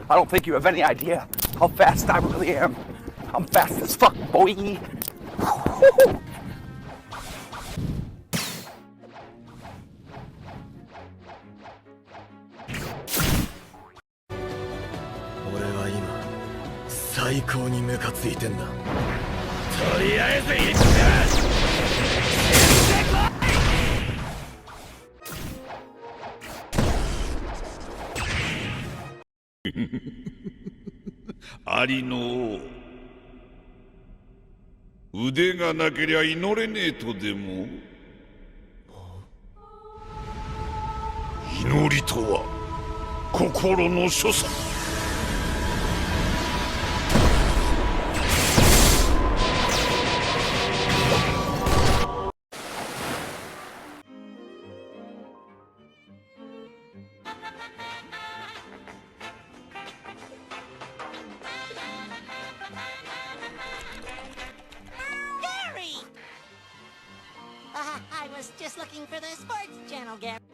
I don't think you have any idea how fast I really am. I'm fast as fuck, boy. 俺は今最高にムカついてんだ。とりあえず行く。ありの腕がなけりゃ祈れねえとでも。祈りとは心の所作。I was just looking for the sports channel, Gary.